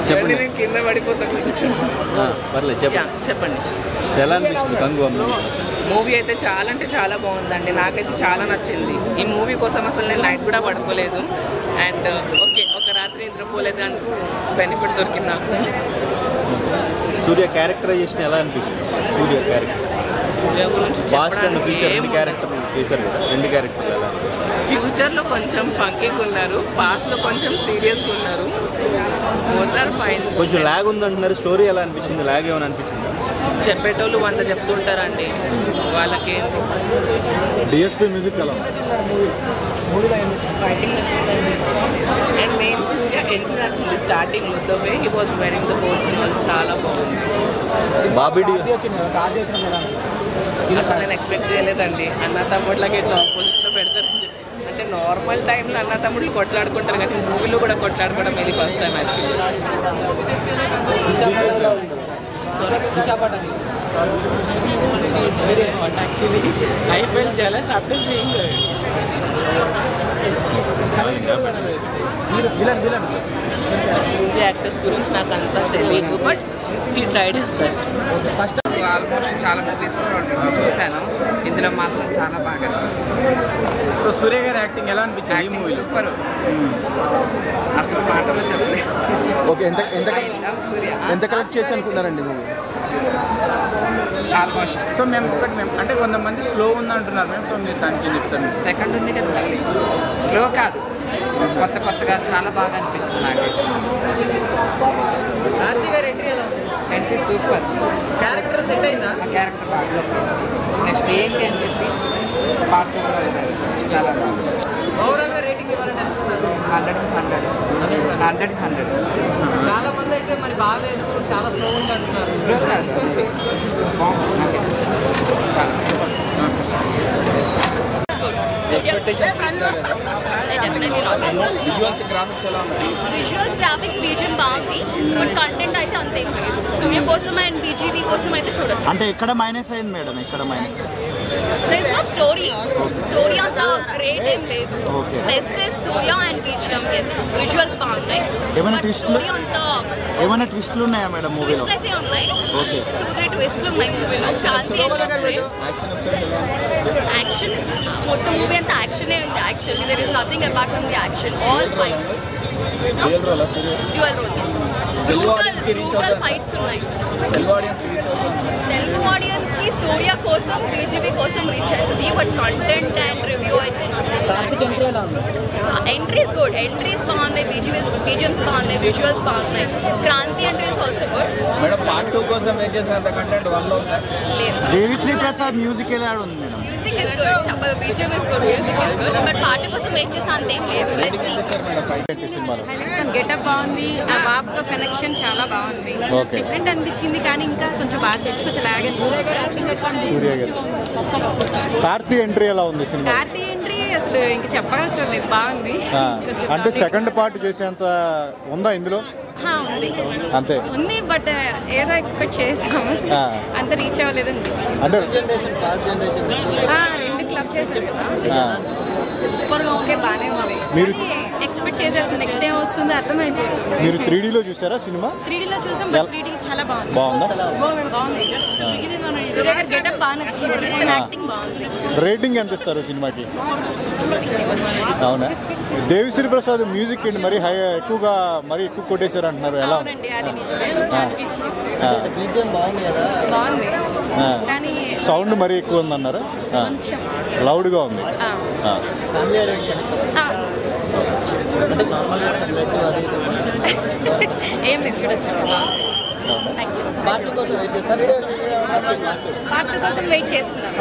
చెప్పండి. నేను కింద పడిపోతా పర్లేదు చెప్పండి. ఎలా అనిపిస్తుంది గంగు మూవీ అయితే చాలా అంటే చాలా బాగుందండి. నాకైతే చాలా నచ్చింది. ఈ మూవీ కోసం అసలు నేను నైట్ కూడా పడుకోలేదు. అండ్ ఓకే, ఒక రాత్రి నిద్రపోలేదు అనుకో బెనిఫిట్ దొరికింది నాకు. సూర్య క్యారెక్టరైజేషన్ ఎలా అనిపిస్తుంది? సూర్య క్యారెక్టర్ గురించి ఫ్యూచర్లో కొంచెం ఫంకీగా ఉన్నారు, పాస్ట్లో కొంచెం సీరియస్గా ఉన్నారు. ఫైన్. కొంచెం లాగ్ ఉందంటున్నారు. స్టోరీ ఎలా అనిపించింది? లాగ్ ఏమైనా అనిపించింది? చెప్పేటోళ్ళు 100 చెప్తుంటారండి, వాళ్ళకేంటి. డిఎస్పీ మ్యూజిక్ ఎలా అండ్ మెయిన్ సూర్య ఎంట్రీ నచ్చింది స్టార్టింగ్లో. The way he was wearing the coats వాళ్ళు చాలా బాగుంది. అసలు నేను ఎక్స్పెక్ట్ చేయలేదండి అన్న తమ్ముళ్ళకి ఇట్లా ఆపోజిట్లో పెడతారని చెప్పి. అంటే నార్మల్ టైంలో అన్న తమ్ముళ్ళు కొట్లాడుకుంటారు, కానీ మూవీలో కూడా కొట్లాడుకోవడం ఇది first time actually. I felt jealous after seeing her. The actors గురించి నాకు అంతా తెలియదు, but he tried his best. First almost చాలా మూవీస్ చూశాను, ఇందులో మాత్రం చాలా బాగా అనిపించింది. సో సూర్య గారి యాక్టింగ్ ఎలా అనిపించింది ఈ మూవీ? సూపర్, అసలు మాటలో చెప్పలేదు. ఓకే, ఎంత కలెక్ట్ చేయొచ్చు అనుకున్నారండి మూవీ? ఆల్మోస్ట్. సో మేము అంటే కొంతమంది స్లో ఉంది అంటున్నారు మేము, సో మీరు దానికి చెప్తాను. సెకండ్ ఉంది కదా, మళ్ళీ స్లో కాదు, కొత్తగా చాలా బాగా అనిపించింది నాకైతే. Entry super. క్యారెక్టర్ సెట్ అయిందా? ఆ క్యారెక్టర్ బాగా సెట్ అయింది. నెక్స్ట్ ఏంటి అని చెప్పి పార్ట్ 2 చాలా బాగుంది. ఓవరాల్గా రేటింగ్ ఇవ్వాలంటే అనిపిస్తారు 100. చాలా మంది అయితే మరి బాగాలేదు, చాలా స్లో ఉంది అంటున్నారు. స్లో కాదు, బాగుంది నాకైతే చాలా. విజువల్స్ గ్రాఫిక్స్ బీజియం బాగుంది, బట్ కంటెంట్ అయితే అంతే. సూర్య కోసం అండ్ బీజీవీ కోసం అయితే చూడొచ్చు. అంటే ఎక్కడ మైనస్ అయింది మేడం? ఎక్కడ మైనస్? There's no story అంత గ్రేట్ ఏం లేదు. Plus Surya and BGM, yes visuals బాగున్నాయి. ఏమైనా ట్విస్ట్లు ఉన్నాయా మేడం మూవీలో? ట్విస్ట్ అయితే ఉన్నాయి, 2-3 ట్విస్ట్లు ఉన్నాయి మూవీలో. క్రాంతి యాక్షన్, మొత్తం మూవీ అంతా యాక్షనే ఉంది. Actually there is nothing apart from the action, all fights. Dual role, yes. Brutal fights ఉన్నాయి. తెలుగు ఆడియన్స్ కి సూర్య కోసం బీజేపీ కోసం రీచ్ అవుతుంది, బట్ కంటెంట్ అండ్ రివ్యూ అయితే ఎంట్రీస్ గుడ్, ఎంట్రీస్ బాగున్నాయి, బీజిఎమ్స్ బాగున్నాయి, విజువల్స్ బాగున్నాయి. Kranti entries also good. Madam part 2 కోసం వెయిట్ చేసినంత కంటెంట్ 1 లో లేదు. దేవిశ్రీ ప్రసాద్ మ్యూజిక్ ఎలా ఉంది మేడం? మ్యూజిక్ ఇస్ గుడ్, చెప్పదు BGM is good, music is good, but part కోసం వెయిట్ చేసే అంత ఏం లేదు. Let's see. గెటప్ బాగుంది, ఆ బాబుతో కనెక్షన్ చాలా బాగుంది, డిఫరెంట్ అనిపించింది. కానీ ఇంకా కొంచెం బాగా చేసి కొంచెం లాగే. సూర్య గారు కార్తీ ఎంట్రీ ఎలా ఉంది సినిమా? కార్తీ ఎంట్రీ అసలు ఇంకా చెప్పవలసిన లేదు, బాగుంది. అంటే సెకండ్ పార్ట్ చేసేంత ఉందా ఇందులో? ఉంది అంతే ఉంది, బట్ ఏదో ఎక్స్పెక్ట్ చేసాము, అంత రీచ్ అవ్వలేదు అనిపించింది. అంటే 2 క్లబ్ చేశారు కదా, ఓకే బాగానే ఉంది. మీరు ఎక్స్పెక్ట్ చేసేస్తాం నెక్స్ట్ టైం వస్తుంది అర్థమైపోతుంది. మీరు 3Dలో చూసారా సినిమా? 3Dలో చూసాం, బట్ 3D చాలా బాగుంది. బాగుంది. సూర్య గారి గెటప్ బాగా నచ్చింది, యాక్టింగ్ బాగుంది. రేటింగ్ ఎంత ఇస్తారు సినిమాకి? అవునా? దేవిశ్రీ ప్రసాద్ మ్యూజిక్ ఏంటి మరి ఎక్కువ కొట్టేశారు అంటున్నారు, ఎలా? బాగుంది, కానీ సౌండ్ మరీ ఎక్కువ ఉందన్నారు, లౌడ్గా ఉంది. ఏం లేదు, చూడొచ్చు. పార్ట్ 2 కోసం వెయిట్ చేస్తున్నాను.